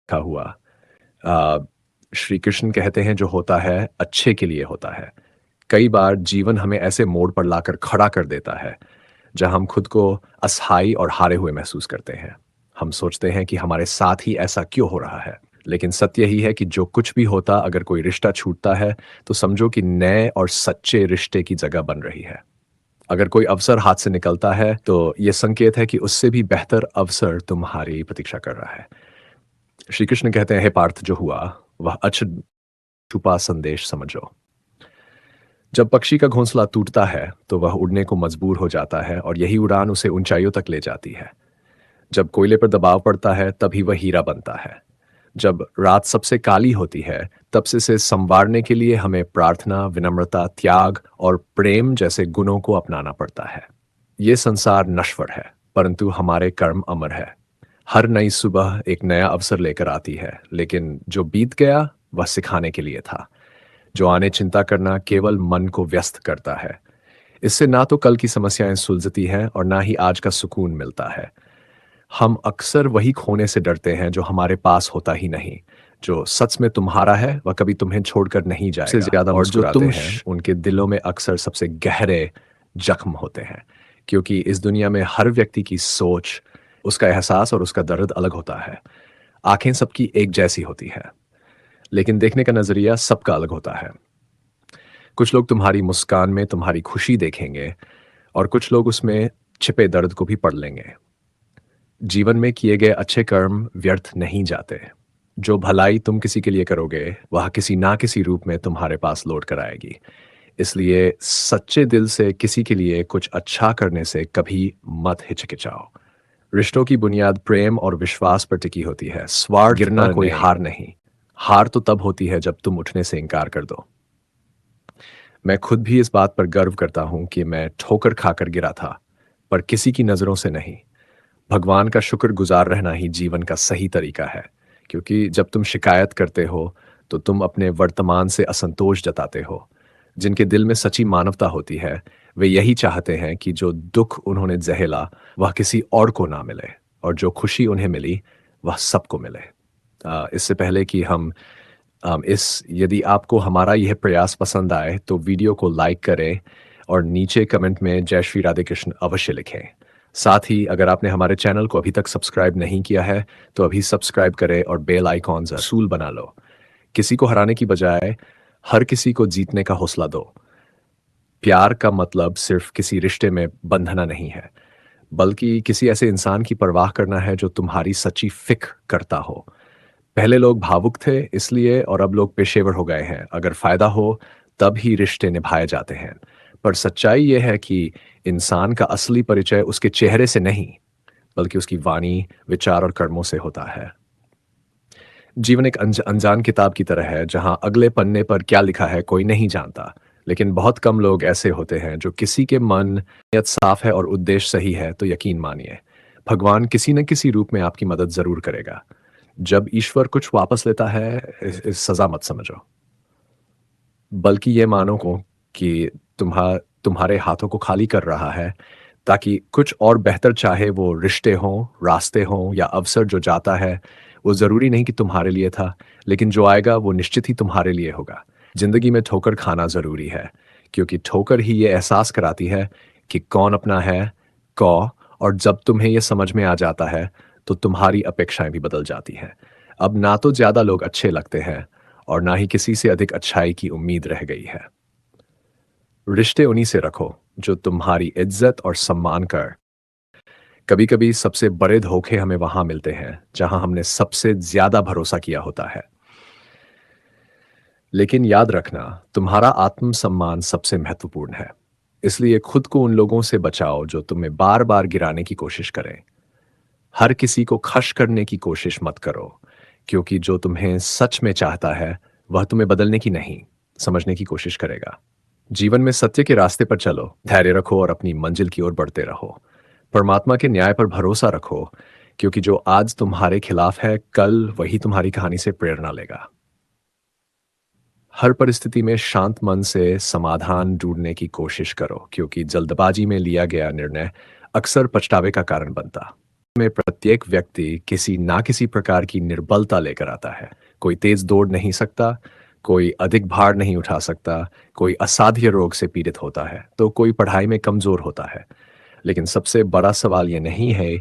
लिखा हुआ। अ, श्री कृष्ण कहते हैं जो होता है अच्छे के लिए होता है। कई बार जीवन हमें ऐसे मोड़ पर लाकर खड़ा कर देता है जहां हम खुद को असहाय और हारे हुए महसूस करते हैं। हम सोचते हैं कि हमारे साथ ही ऐसा क्यों हो रहा है, लेकिन सत्य यही है कि जो कुछ भी होता, अगर कोई रिश्ता छूटता है तो समझो कि नए और सच्चे रिश्ते की जगह बन रही है। अगर कोई अवसर हाथ से निकलता है तो यह संकेत है कि उससे भी बेहतर अवसर तुम्हारी प्रतीक्षा कर रहा है। श्री कृष्ण कहते हैं, हे पार्थ, जो हुआ वह छुपा संदेश समझो। जब पक्षी का घोंसला टूटता है तो वह उड़ने को मजबूर हो जाता है और यही उड़ान उसे ऊंचाइयों तक ले जाती है। जब कोयले पर दबाव पड़ता है तभी वह हीरा बनता है। जब रात सबसे काली होती है तब से इसे संवारने के लिए हमें प्रार्थना, विनम्रता, त्याग और प्रेम जैसे गुणों को अपनाना पड़ता है। ये संसार नश्वर है, परंतु हमारे कर्म अमर है। हर नई सुबह एक नया अवसर लेकर आती है, लेकिन जो बीत गया वह सिखाने के लिए था। जो आने चिंता करना केवल मन को व्यस्त करता है। इससे ना तो कल की समस्याएं सुलझती हैं और ना ही आज का सुकून मिलता है। हम अक्सर वही खोने से डरते हैं जो हमारे पास होता ही नहीं। जो सच में तुम्हारा है वह कभी तुम्हें छोड़कर नहीं सबसे जाएगा, ज्यादा और जो मुस्कुराते तुम हैं उनके दिलों में अक्सर सबसे गहरे जख्म होते हैं। क्योंकि इस दुनिया में हर व्यक्ति की सोच, उसका एहसास और उसका दर्द अलग होता है। आंखें सबकी एक जैसी होती है, लेकिन देखने का नजरिया सबका अलग होता है। कुछ लोग तुम्हारी मुस्कान में तुम्हारी खुशी देखेंगे और कुछ लोग उसमें छिपे दर्द को भी पढ़ लेंगे। जीवन में किए गए अच्छे कर्म व्यर्थ नहीं जाते। जो भलाई तुम किसी के लिए करोगे वह किसी ना किसी रूप में तुम्हारे पास लौट कर आएगी। इसलिए सच्चे दिल से किसी के लिए कुछ अच्छा करने से कभी मत हिचकिचाओ। रिश्तों की बुनियाद प्रेम और विश्वास पर टिकी होती है। स्वार्थ गिरना पर कोई नहीं। हार नहीं। हार तो तब होती है जब तुम उठने से इनकार कर दो। मैं खुद भी इस बात पर गर्व करता हूं कि मैं ठोकर खाकर गिरा था, पर किसी की नज़रों से नहीं। भगवान का शुक्रगुजार रहना ही जीवन का सही तरीका है। क्योंकि जब तुम शिकायत करते हो तो तुम अपने वर्तमान से असंतोष जताते हो। जिनके दिल में सच्ची मानवता होती है वे यही चाहते हैं कि जो दुख उन्होंने झेला वह किसी और को ना मिले, और जो खुशी उन्हें मिली वह सबको मिले। इससे पहले कि हम इस यदि आपको हमारा यह प्रयास पसंद आए तो वीडियो को लाइक करें और नीचे कमेंट में जय श्री राधे कृष्ण अवश्य लिखें। साथ ही अगर आपने हमारे चैनल को अभी तक सब्सक्राइब नहीं किया है तो अभी सब्सक्राइब करें और बेल आइकॉन असूल बना लो। किसी को हराने की बजाय हर किसी को जीतने का हौसला दो। प्यार का मतलब सिर्फ किसी रिश्ते में बंधना नहीं है, बल्कि किसी ऐसे इंसान की परवाह करना है जो तुम्हारी सच्ची फिक्र करता हो। पहले लोग भावुक थे इसलिए, और अब लोग पेशेवर हो गए हैं। अगर फायदा हो तब ही रिश्ते निभाए जाते हैं। पर सच्चाई यह है कि इंसान का असली परिचय उसके चेहरे से नहीं, बल्कि उसकी वाणी, विचार और कर्मों से होता है। जीवन एक अनजान किताब की तरह है जहां अगले पन्ने पर क्या लिखा है कोई नहीं जानता। लेकिन बहुत कम लोग ऐसे होते हैं जो किसी के मन नियत साफ है और उद्देश्य सही है तो यकीन मानिए, भगवान किसी न किसी रूप में आपकी मदद जरूर करेगा। जब ईश्वर कुछ वापस लेता है इस सजा मत समझो, बल्कि ये मानो को कि तुम्हारे हाथों को खाली कर रहा है ताकि कुछ और बेहतर चाहे। वो रिश्ते हों, रास्ते हों या अवसर जो जाता है वो ज़रूरी नहीं कि तुम्हारे लिए था, लेकिन जो आएगा वो निश्चित ही तुम्हारे लिए होगा। ज़िंदगी में ठोकर खाना ज़रूरी है, क्योंकि ठोकर ही ये एहसास कराती है कि कौन अपना है, कौ। और जब तुम्हें ये समझ में आ जाता है तो तुम्हारी अपेक्षाएं भी बदल जाती हैं। अब ना तो ज़्यादा लोग अच्छे लगते हैं और ना ही किसी से अधिक अच्छाई की उम्मीद रह गई है। रिश्ते उन्हीं से रखो जो तुम्हारी इज्जत और सम्मान कर। कभी कभी सबसे बड़े धोखे हमें वहां मिलते हैं जहां हमने सबसे ज्यादा भरोसा किया होता है। लेकिन याद रखना, तुम्हारा आत्मसम्मान सबसे महत्वपूर्ण है। इसलिए खुद को उन लोगों से बचाओ जो तुम्हें बार बार गिराने की कोशिश करें। हर किसी को खुश करने की कोशिश मत करो, क्योंकि जो तुम्हें सच में चाहता है वह तुम्हें बदलने की नहीं, समझने की कोशिश करेगा। जीवन में सत्य के रास्ते पर चलो, धैर्य रखो और अपनी मंजिल की ओर बढ़ते रहो। परमात्मा के न्याय पर भरोसा रखो, क्योंकि जो आज तुम्हारे खिलाफ है कल वही तुम्हारी कहानी से प्रेरणा लेगा। हर परिस्थिति में शांत मन से समाधान ढूंढने की कोशिश करो, क्योंकि जल्दबाजी में लिया गया निर्णय अक्सर पछतावे का कारण बनता। में प्रत्येक व्यक्ति किसी ना किसी प्रकार की निर्बलता लेकर आता है। कोई तेज दौड़ नहीं सकता, कोई अधिक भार नहीं उठा सकता, कोई असाध्य रोग से पीड़ित होता है, तो कोई पढ़ाई में कमज़ोर होता है। लेकिन सबसे बड़ा सवाल ये नहीं है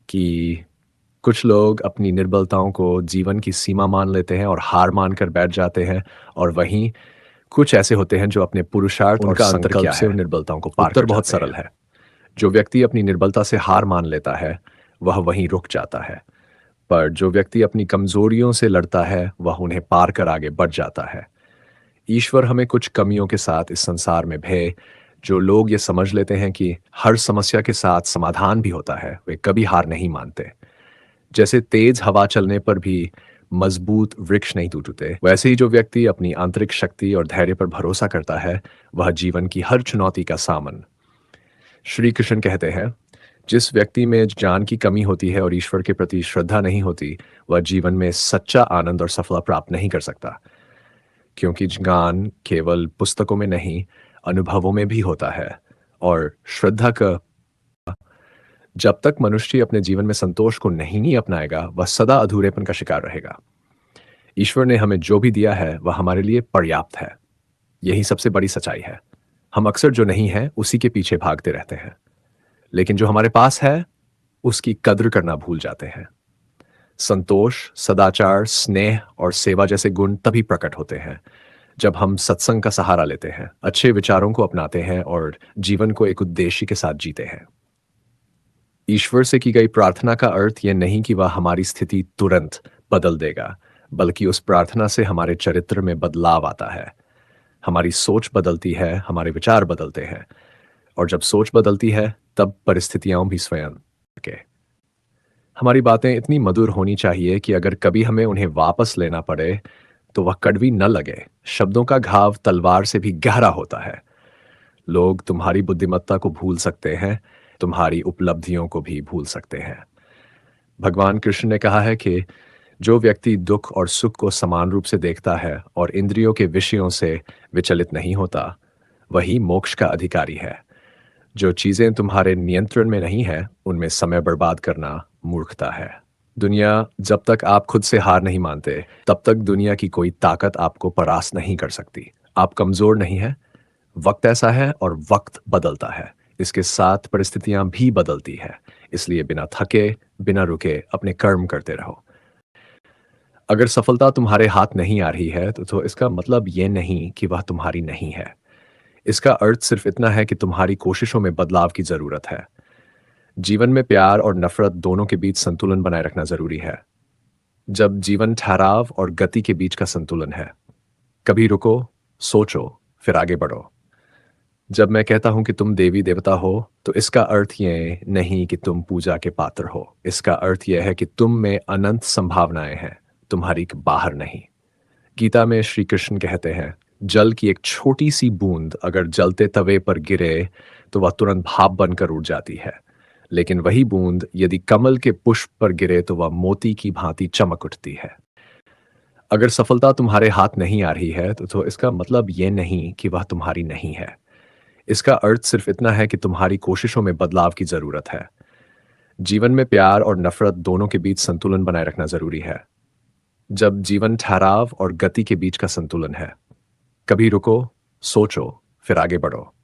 कि कुछ लोग अपनी निर्बलताओं को जीवन की सीमा मान लेते हैं और हार मानकर बैठ जाते हैं, और वहीं कुछ ऐसे होते हैं जो अपने पुरुषार्थ और उनका अंतर संकल्प क्या से है? उन निर्बलताओं को पार उत्तर कर बहुत जाते हैं। सरल है। जो व्यक्ति अपनी निर्बलता से हार मान लेता है, वह वहीं रुक जाता है। पर जो व्यक्ति अपनी कमजोरियों से लड़ता है, वह उन्हें पार कर आगे बढ़ जाता है। ईश्वर हमें कुछ कमियों के साथ इस संसार में भेजे। जो लोग ये समझ लेते हैं कि हर समस्या के साथ समाधान भी होता है, वे कभी हार नहीं मानते। जैसे तेज हवा चलने पर भी मजबूत वृक्ष नहीं टूटते, वैसे ही जो व्यक्ति अपनी आंतरिक शक्ति और धैर्य पर भरोसा करता है, वह जीवन की हर चुनौती का सामना। श्री कृष्ण कहते हैं, जिस व्यक्ति में ज्ञान की कमी होती है और ईश्वर के प्रति श्रद्धा नहीं होती, वह जीवन में सच्चा आनंद और सफलता प्राप्त नहीं कर सकता। क्योंकि ज्ञान केवल पुस्तकों में नहीं, अनुभवों में भी होता है। और श्रद्धा का, जब तक मनुष्य अपने जीवन में संतोष को नहीं अपनाएगा, वह सदा अधूरेपन का शिकार रहेगा। ईश्वर ने हमें जो भी दिया है, वह हमारे लिए पर्याप्त है। यही सबसे बड़ी सच्चाई है। हम अक्सर जो नहीं है, उसी के पीछे भागते रहते हैं, लेकिन जो हमारे पास है, उसकी कद्र करना भूल जाते हैं। संतोष, सदाचार, स्नेह और सेवा जैसे गुण तभी प्रकट होते हैं जब हम सत्संग का सहारा लेते हैं, अच्छे विचारों को अपनाते हैं और जीवन को एक उद्देश्य के साथ जीते हैं। ईश्वर से की गई प्रार्थना का अर्थ यह नहीं कि वह हमारी स्थिति तुरंत बदल देगा, बल्कि उस प्रार्थना से हमारे चरित्र में बदलाव आता है। हमारी सोच बदलती है, हमारे विचार बदलते हैं, और जब सोच बदलती है, तब परिस्थितियां भी स्वयं के। हमारी बातें इतनी मधुर होनी चाहिए कि अगर कभी हमें उन्हें वापस लेना पड़े, तो वह कड़वी न लगे। शब्दों का घाव तलवार से भी गहरा होता है। लोग तुम्हारी बुद्धिमत्ता को भूल सकते हैं, तुम्हारी उपलब्धियों को भी भूल सकते हैं। भगवान कृष्ण ने कहा है कि जो व्यक्ति दुख और सुख को समान रूप से देखता है और इंद्रियों के विषयों से विचलित नहीं होता, वही मोक्ष का अधिकारी है। जो चीजें तुम्हारे नियंत्रण में नहीं है, उनमें समय बर्बाद करना मूर्खता है। दुनिया, जब तक आप खुद से हार नहीं मानते, तब तक दुनिया की कोई ताकत आपको परास्त नहीं कर सकती। आप कमजोर नहीं है। वक्त ऐसा है और वक्त बदलता है। इसके साथ परिस्थितियां भी बदलती है। इसलिए बिना थके, बिना रुके अपने कर्म करते रहो। अगर सफलता तुम्हारे हाथ नहीं आ रही है, तो इसका मतलब ये नहीं कि वह तुम्हारी नहीं है। इसका अर्थ सिर्फ इतना है कि तुम्हारी कोशिशों में बदलाव की जरूरत है। जीवन में प्यार और नफरत दोनों के बीच संतुलन बनाए रखना जरूरी है। जब जीवन ठहराव और गति के बीच का संतुलन है, कभी रुको, सोचो, फिर आगे बढ़ो। जब मैं कहता हूं कि तुम देवी देवता हो, तो इसका अर्थ ये नहीं कि तुम पूजा के पात्र हो। इसका अर्थ यह है कि तुम में अनंत संभावनाएं हैं, तुम्हारी बाहर नहीं। गीता में श्री कृष्ण कहते हैं, जल की एक छोटी सी बूंद अगर जलते तवे पर गिरे, तो वह तुरंत भाप बनकर उड़ जाती है। लेकिन वही बूंद यदि कमल के पुष्प पर गिरे, तो वह मोती की भांति चमक उठती है। अगर सफलता तुम्हारे हाथ नहीं आ रही है, तो इसका मतलब ये नहीं कि वह तुम्हारी नहीं है। इसका अर्थ सिर्फ इतना है कि तुम्हारी कोशिशों में बदलाव की जरूरत है। जीवन में प्यार और नफरत दोनों के बीच संतुलन बनाए रखना जरूरी है। जब जीवन ठहराव और गति के बीच का संतुलन है, कभी रुको, सोचो, फिर आगे बढ़ो।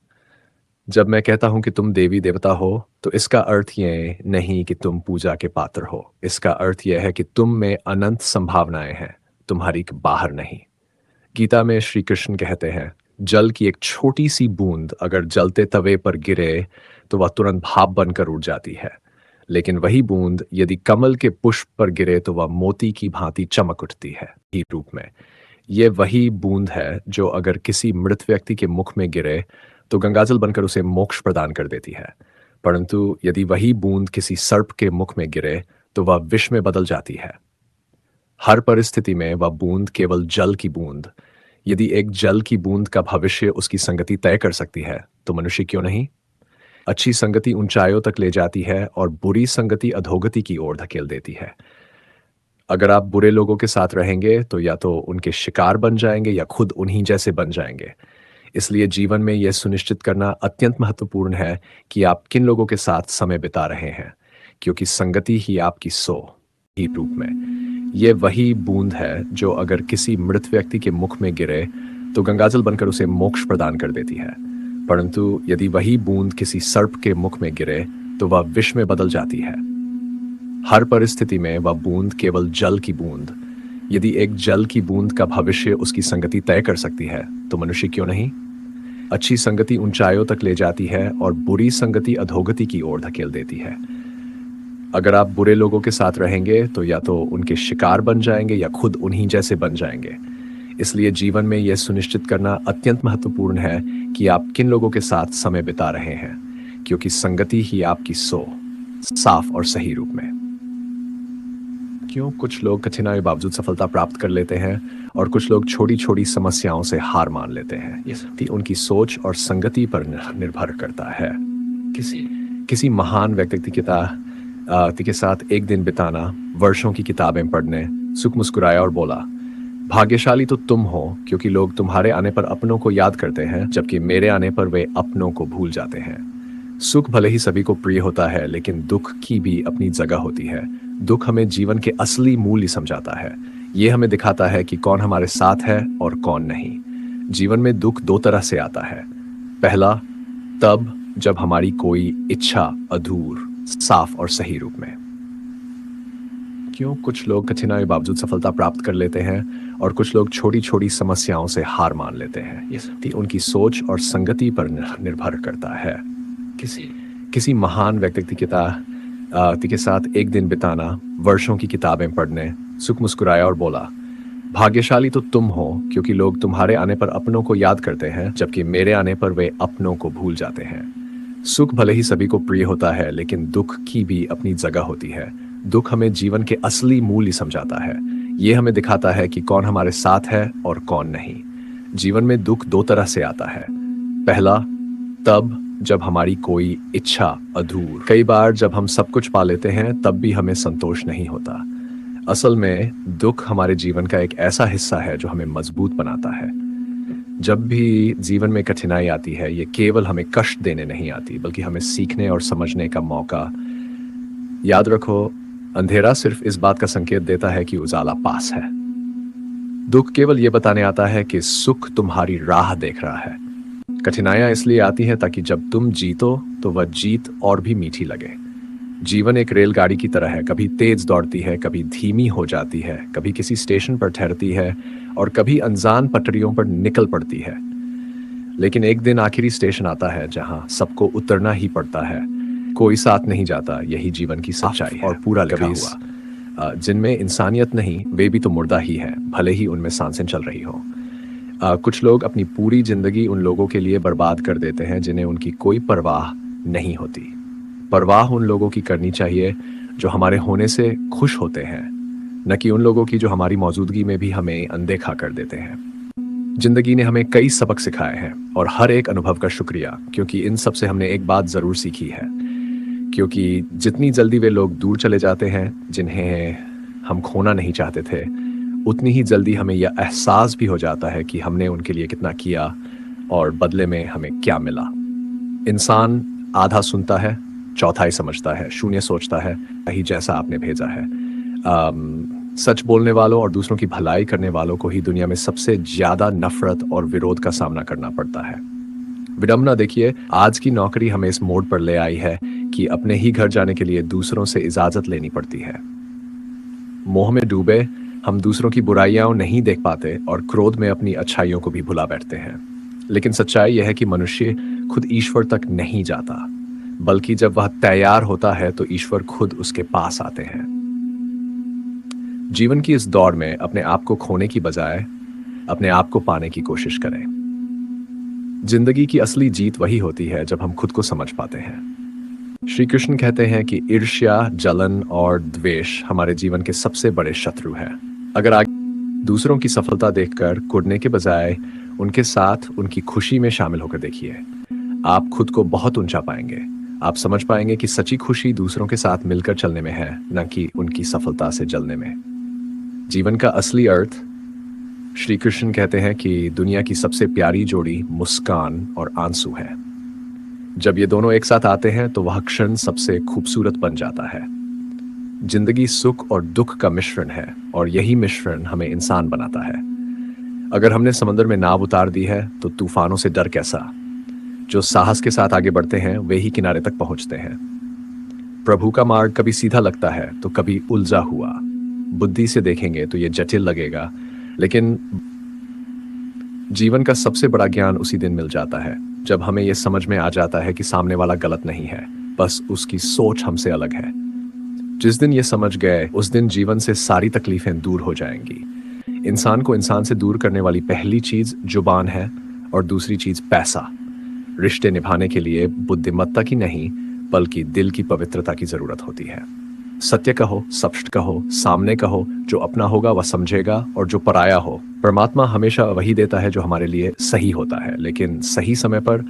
जब मैं कहता हूं कि तुम देवी देवता हो, तो इसका अर्थ ये नहीं कि तुम पूजा के पात्र हो। इसका अर्थ यह है कि तुम में अनंत संभावनाएं हैं, तुम्हारी बाहर नहीं। गीता में श्री कृष्ण कहते हैं, जल की एक छोटी सी बूंद अगर जलते तवे पर गिरे, तो वह तुरंत भाप बनकर उड़ जाती है। लेकिन वही बूंद यदि कमल के पुष्प पर गिरे, तो वह मोती की भांति चमक उठती है। ही रूप में ये वही बूंद है जो अगर किसी मृत व्यक्ति के मुख में गिरे, तो गंगाजल बनकर उसे मोक्ष प्रदान कर देती है। परंतु यदि वही बूंद किसी सर्प के मुख में गिरे, तो वह विष में बदल जाती है। हर परिस्थिति में वह बूंद केवल जल की बूंद। यदि एक जल की बूंद का भविष्य उसकी संगति तय कर सकती है, तो मनुष्य क्यों नहीं? अच्छी संगति ऊंचाइयों तक ले जाती है और बुरी संगति अधोगति की ओर धकेल देती है। अगर आप बुरे लोगों के साथ रहेंगे, तो या तो उनके शिकार बन जाएंगे या खुद उन्हीं जैसे बन जाएंगे। इसलिए जीवन में यह सुनिश्चित करना अत्यंत महत्वपूर्ण है कि आप किन लोगों के साथ समय बिता रहे हैं। क्योंकि संगति ही आपकी सो ही रूप में। ये वही बूंद है जो अगर किसी मृत व्यक्ति के मुख में गिरे तो गंगाजल बनकर उसे मोक्ष प्रदान कर देती है, परंतु यदि वही बूंद किसी सर्प के मुख में गिरे तो वह विष में बदल जाती है। हर परिस्थिति में वह बूंद केवल जल की बूंद। यदि एक जल की बूंद का भविष्य उसकी संगति तय कर सकती है तो मनुष्य क्यों नहीं। अच्छी संगति ऊंचाइयों तक ले जाती है और बुरी संगति अधोगति की ओर धकेल देती है। अगर आप बुरे लोगों के साथ रहेंगे तो या तो उनके शिकार बन जाएंगे या खुद उन्हीं जैसे बन जाएंगे। इसलिए जीवन में यह सुनिश्चित करना अत्यंत महत्वपूर्ण है कि आप किन लोगों के साथ समय बिता रहे हैं, क्योंकि संगति ही आपकी सो साफ और सही रूप में। क्यों कुछ लोग कठिनाई बावजूद सफलता प्राप्त कर लेते हैं और कुछ लोग छोटी छोटी समस्याओं से हार मान लेते हैं। ये सब उनकी सोच और संगति पर निर्भर करता है। किसी महान व्यक्ति के साथ एक दिन बिताना, वर्षों की किताबें पढ़ने, सुख मुस्कुराया और बोला, भाग्यशाली तो तुम हो क्योंकि लोग तुम्हारे आने पर अपनों को याद करते हैं, जबकि मेरे आने पर वे अपनों को भूल जाते हैं। सुख भले ही सभी को प्रिय होता है, लेकिन दुख की भी अपनी जगह होती है। दुख हमें जीवन के असली मूल्य समझाता है। ये हमें दिखाता है कि कौन हमारे साथ है और कौन नहीं। जीवन में दुख दो तरह से आता है। पहला, तब जब हमारी कोई इच्छा अधूर, साफ और सही रूप में। क्यों कुछ लोग कठिनाई बावजूद सफलता प्राप्त कर लेते हैं और कुछ लोग छोटी छोटी समस्याओं से हार मान लेते हैं। ये सब उनकी सोच और संगति पर निर्भर करता है। किसी महान व्यक्ति के साथ एक दिन बिताना, वर्षों की किताबें पढ़ने, सुख मुस्कुराया और बोला, भाग्यशाली तो तुम हो क्योंकि लोग तुम्हारे आने पर अपनों को याद करते हैं, जबकि मेरे आने पर वे अपनों को भूल जाते हैं। सुख भले ही सभी को प्रिय होता है, लेकिन दुख की भी अपनी जगह होती है। दुख हमें जीवन के असली मूल्य समझाता है। ये हमें दिखाता है कि कौन हमारे साथ है और कौन नहीं। जीवन में दुख दो तरह से आता है। पहला, तब जब हमारी कोई इच्छा अधूर। कई बार जब हम सब कुछ पा लेते हैं तब भी हमें संतोष नहीं होता। असल में दुख हमारे जीवन का एक ऐसा हिस्सा है जो हमें मजबूत बनाता है। जब भी जीवन में कठिनाई आती है, ये केवल हमें कष्ट देने नहीं आती, बल्कि हमें सीखने और समझने का मौका। याद रखो, अंधेरा सिर्फ इस बात का संकेत देता है कि उजाला पास है। दुख केवल ये बताने आता है कि सुख तुम्हारी राह देख रहा है। कठिनाइयां इसलिए आती हैं ताकि जब तुम जीतो तो वह जीत और भी मीठी लगे। जीवन एक रेलगाड़ी की तरह है, कभी तेज दौड़ती है, कभी धीमी हो जाती है, कभी किसी स्टेशन पर ठहरती है और कभी अनजान पटरियों पर निकल पड़ती है। लेकिन एक दिन आखिरी स्टेशन आता है जहां सबको उतरना ही पड़ता है। कोई साथ नहीं जाता। यही जीवन की सच्चाई है और पूरा लिखा हुआ। जिनमें इंसानियत नहीं, वे भी तो मुर्दा ही है, भले ही उनमें सांसें चल रही हो। कुछ लोग अपनी पूरी जिंदगी उन लोगों के लिए बर्बाद कर देते हैं जिन्हें उनकी कोई परवाह नहीं होती। परवाह उन लोगों की करनी चाहिए जो हमारे होने से खुश होते हैं, न कि उन लोगों की जो हमारी मौजूदगी में भी हमें अनदेखा कर देते हैं। जिंदगी ने हमें कई सबक सिखाए हैं और हर एक अनुभव का शुक्रिया, क्योंकि इन सब से हमने एक बात जरूर सीखी है, क्योंकि जितनी जल्दी वे लोग दूर चले जाते हैं जिन्हें हम खोना नहीं चाहते थे, उतनी ही जल्दी हमें यह एहसास भी हो जाता है कि हमने उनके लिए कितना किया और बदले में हमें क्या मिला। इंसान आधा सुनता है, चौथाई समझता है, शून्य सोचता है, वही जैसा आपने भेजा है। सच बोलने वालों और दूसरों की भलाई करने वालों को ही दुनिया में सबसे ज्यादा नफरत और विरोध का सामना करना पड़ता है। विडंबना देखिए, आज की नौकरी हमें इस मोड़ पर ले आई है कि अपने ही घर जाने के लिए दूसरों से इजाजत लेनी पड़ती है। मोह में डूबे हम दूसरों की बुराइयां नहीं देख पाते और क्रोध में अपनी अच्छाइयों को भी भुला बैठते हैं। लेकिन सच्चाई यह है कि मनुष्य खुद ईश्वर तक नहीं जाता, बल्कि जब वह तैयार होता है तो ईश्वर खुद उसके पास आते हैं। जीवन की इस दौड़ में अपने आप को खोने की बजाय अपने आप को पाने की कोशिश करें। जिंदगी की असली जीत वही होती है जब हम खुद को समझ पाते हैं। श्री कृष्ण कहते हैं कि ईर्ष्या, जलन और द्वेष हमारे जीवन के सबसे बड़े शत्रु हैं। अगर आप दूसरों की सफलता देखकर कुढ़ने के बजाय उनके साथ उनकी खुशी में शामिल होकर देखिए, आप खुद को बहुत ऊंचा पाएंगे। आप समझ पाएंगे कि सच्ची खुशी दूसरों के साथ मिलकर चलने में है, न कि उनकी सफलता से जलने में। जीवन का असली अर्थ, श्री कृष्ण कहते हैं कि दुनिया की सबसे प्यारी जोड़ी मुस्कान और आंसू है। जब ये दोनों एक साथ आते हैं तो वह क्षण सबसे खूबसूरत बन जाता है। जिंदगी सुख और दुख का मिश्रण है और यही मिश्रण हमें इंसान बनाता है। अगर हमने समंदर में नाव उतार दी है तो तूफानों से डर कैसा। जो साहस के साथ आगे बढ़ते हैं वे ही किनारे तक पहुंचते हैं। प्रभु का मार्ग कभी सीधा लगता है तो कभी उलझा हुआ। बुद्धि से देखेंगे तो ये जटिल लगेगा, लेकिन जीवन का सबसे बड़ा ज्ञान उसी दिन मिल जाता है जब हमें यह समझ में आ जाता है कि सामने वाला गलत नहीं है, बस उसकी सोच हमसे अलग है। जिस दिन ये समझ गए उस दिन जीवन से सारी तकलीफें दूर हो जाएंगी। इंसान को इंसान से दूर करने वाली पहली चीज जुबान है और दूसरी चीज पैसा। रिश्ते निभाने के लिए बुद्धिमत्ता की नहीं बल्कि दिल की पवित्रता की जरूरत होती है। सत्य कहो, सप्ष्ट कहो, सामने कहो, जो अपना होगा वह समझेगा और जो पराया हो। परमात्मा हमेशा वही देता है जो हमारे लिए सही होता है, लेकिन सही समय पर।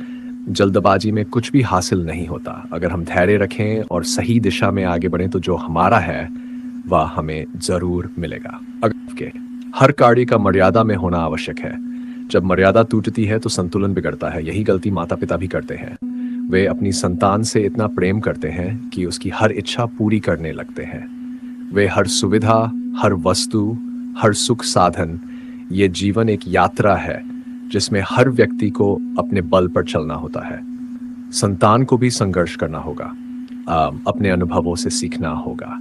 जल्दबाजी में कुछ भी हासिल नहीं होता। अगर हम धैर्य रखें और सही दिशा में आगे बढ़ें तो जो हमारा है वह हमें जरूर मिलेगा। अगर हर कार्य का मर्यादा में होना आवश्यक है। जब मर्यादा टूटती है तो संतुलन बिगड़ता है। यही गलती माता पिता भी करते हैं। वे अपनी संतान से इतना प्रेम करते हैं कि उसकी हर इच्छा पूरी करने लगते हैं। वे हर सुविधा, हर वस्तु, हर सुख साधन, ये जीवन एक यात्रा है जिसमें हर व्यक्ति को अपने बल पर चलना होता है। संतान को भी संघर्ष करना होगा, अपने अनुभवों से सीखना होगा।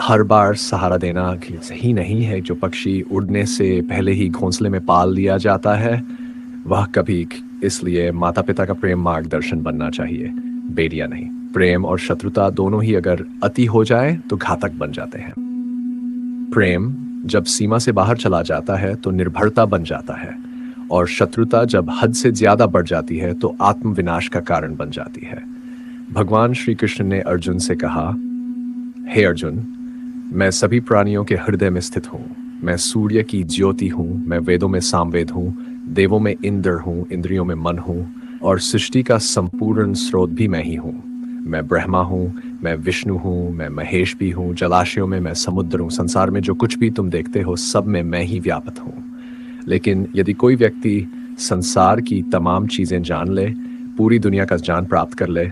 हर बार सहारा देना सही नहीं है। जो पक्षी उड़ने से पहले ही घोंसले में पाल लिया जाता है वह कभी, इसलिए माता पिता का प्रेम मार्गदर्शन बनना चाहिए, बेटियां नहीं। प्रेम और शत्रुता दोनों ही अगर अति हो जाए तो घातक बन जाते हैं। प्रेम जब सीमा से बाहर चला जाता है तो निर्भरता बन जाता है, और शत्रुता जब हद से ज्यादा बढ़ जाती है तो आत्मविनाश का कारण बन जाती है। भगवान श्री कृष्ण ने अर्जुन से कहा, हे अर्जुन, मैं सभी प्राणियों के हृदय में स्थित हूँ। मैं सूर्य की ज्योति हूँ, मैं वेदों में सामवेद हूँ, देवों में इंद्र हूँ, इंद्रियों में मन हूँ, और सृष्टि का संपूर्ण स्रोत भी मैं ही हूँ। मैं ब्रह्मा हूँ, मैं विष्णु हूँ, मैं महेश भी हूँ, जलाशयों में मैं समुद्र हूँ। संसार में जो कुछ भी तुम देखते हो सब में मैं ही व्याप्त हूँ। लेकिन यदि कोई व्यक्ति संसार की तमाम चीजें जान ले, पूरी दुनिया का ज्ञान प्राप्त कर ले,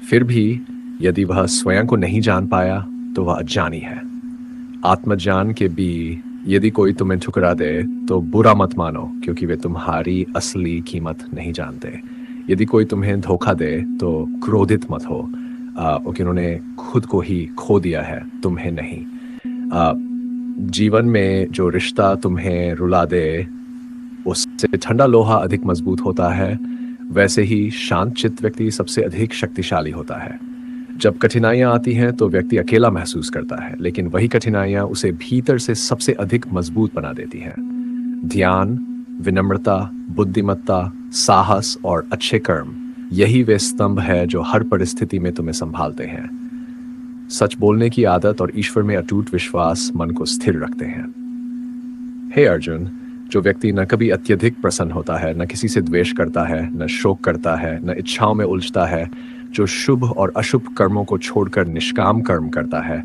फिर भी यदि वह स्वयं को नहीं जान पाया तो वह अज्ञानी है। आत्मज्ञान के भी यदि कोई तुम्हें ठुकरा दे तो बुरा मत मानो, क्योंकि वे तुम्हारी असली कीमत नहीं जानते। यदि कोई तुम्हें धोखा दे तो क्रोधित मत हो, क्योंकि उन्होंने खुद को ही खो दिया है, तुम्हें नहीं। जीवन में जो रिश्ता तुम्हें रुला दे उससे ठंडा लोहा अधिक मजबूत होता है, वैसे ही शांत चित्त व्यक्ति सबसे अधिक शक्तिशाली होता है। जब कठिनाइयां आती हैं तो व्यक्ति अकेला महसूस करता है, लेकिन वही कठिनाइयां उसे भीतर से सबसे अधिक मजबूत बना देती हैं। ध्यान, विनम्रता, बुद्धिमत्ता, साहस और अच्छे कर्म, यही वे स्तंभ है जो हर परिस्थिति में तुम्हें संभालते हैं। सच बोलने की आदत और ईश्वर में अटूट विश्वास मन को स्थिर रखते हैं। हे अर्जुन, जो व्यक्ति न कभी अत्यधिक प्रसन्न होता है, न किसी से द्वेष करता है, न शोक करता है, न इच्छाओं में उलझता है, जो शुभ और अशुभ कर्मों को छोड़कर निष्काम कर्म करता है,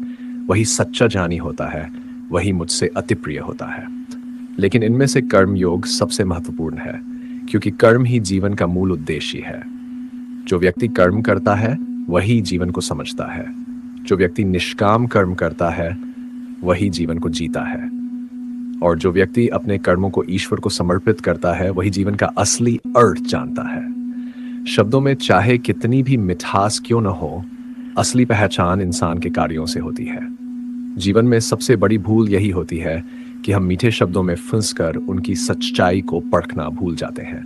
वही सच्चा ज्ञानी होता है, वही मुझसे अति प्रिय होता है। लेकिन इनमें से कर्म योग सबसे महत्वपूर्ण है, क्योंकि कर्म ही जीवन का मूल उद्देश्य है। जो व्यक्ति कर्म करता है वही जीवन को समझता है। जो व्यक्ति निष्काम कर्म करता है वही जीवन को जीता है, और जो व्यक्ति अपने कर्मों को ईश्वर को समर्पित करता है वही जीवन का असली अर्थ जानता है। शब्दों में चाहे कितनी भी मिठास क्यों न हो, असली पहचान इंसान के कार्यों से होती है। जीवन में सबसे बड़ी भूल यही होती है कि हम मीठे शब्दों में फंसकर उनकी सच्चाई को परखना भूल जाते हैं।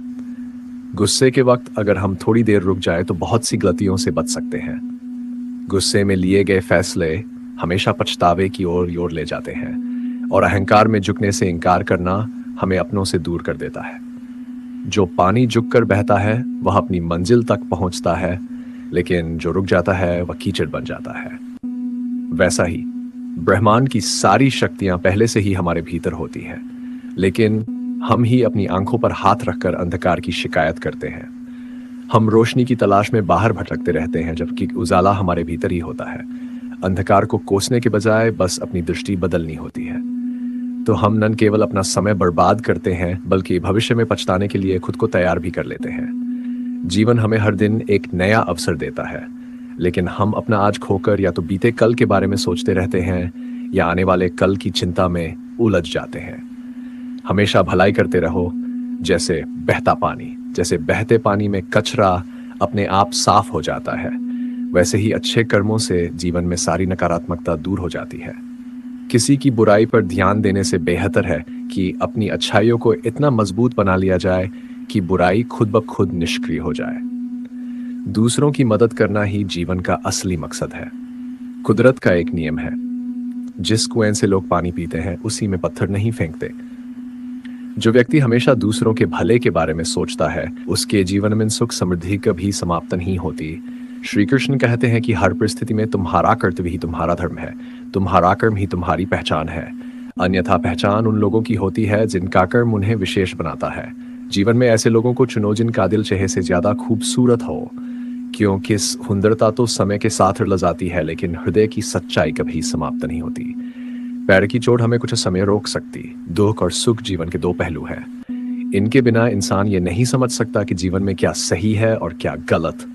गुस्से के वक्त अगर हम थोड़ी देर रुक जाए तो बहुत सी गलतियों से बच सकते हैं। गुस्से में लिए गए फैसले हमेशा पछतावे की ओर ले जाते हैं, और अहंकार में झुकने से इनकार करना हमें अपनों से दूर कर देता है। जो पानी झुककर बहता है वह अपनी मंजिल तक पहुंचता है, लेकिन जो रुक जाता है वह कीचड़ बन जाता है। वैसा ही ब्रह्मांड की सारी शक्तियां पहले से ही हमारे भीतर होती हैं, लेकिन हम ही अपनी आंखों पर हाथ रखकर अंधकार की शिकायत करते हैं। हम रोशनी की तलाश में बाहर भटकते रहते हैं, जबकि उजाला हमारे भीतर ही होता है। अंधकार को कोसने के बजाय बस अपनी दृष्टि बदलनी होती है। तो हम न केवल अपना समय बर्बाद करते हैं, बल्कि भविष्य में पछताने के लिए खुद को तैयार भी कर लेते हैं। जीवन हमें हर दिन एक नया अवसर देता है, लेकिन हम अपना आज खोकर या तो बीते कल के बारे में सोचते रहते हैं या आने वाले कल की चिंता में उलझ जाते हैं। हमेशा भलाई करते रहो, जैसे बहता पानी। जैसे बहते पानी में कचरा अपने आप साफ हो जाता है, वैसे ही अच्छे कर्मों से जीवन में सारी नकारात्मकता दूर हो जाती है। किसी की बुराई पर ध्यान देने से बेहतर है कि अपनी अच्छाइयों को इतना मजबूत बना लिया जाए कि बुराई खुद ब खुद निष्क्रिय हो जाए। दूसरों की मदद करना ही जीवन का असली मकसद है। कुदरत का एक नियम है, जिस कुएं से लोग पानी पीते हैं उसी में पत्थर नहीं फेंकते। जो व्यक्ति हमेशा दूसरों के भले के बारे में सोचता है, उसके जीवन में सुख समृद्धि कभी समाप्त नहीं होती। श्री कृष्ण कहते हैं कि हर परिस्थिति में तुम्हारा कर्तव्य ही तुम्हारा धर्म है, तुम्हारा कर्म ही तुम्हारी पहचान है। अन्यथा पहचान उन लोगों की होती है जिनका कर्म उन्हें विशेष बनाता है। जीवन में ऐसे लोगों को चुनो जिनका दिल चेहरे से ज्यादा खूबसूरत हो, क्योंकि सुंदरता तो समय के साथ रल जाती है, लेकिन हृदय की सच्चाई कभी समाप्त नहीं होती। पैर की चोट हमें कुछ समय रोक सकती, दुख और सुख जीवन के दो पहलू हैं। इनके बिना इंसान ये नहीं समझ सकता कि जीवन में क्या सही है और क्या गलत।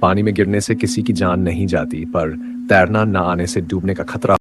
पानी में गिरने से किसी की जान नहीं जाती, पर तैरना ना आने से डूबने का खतरा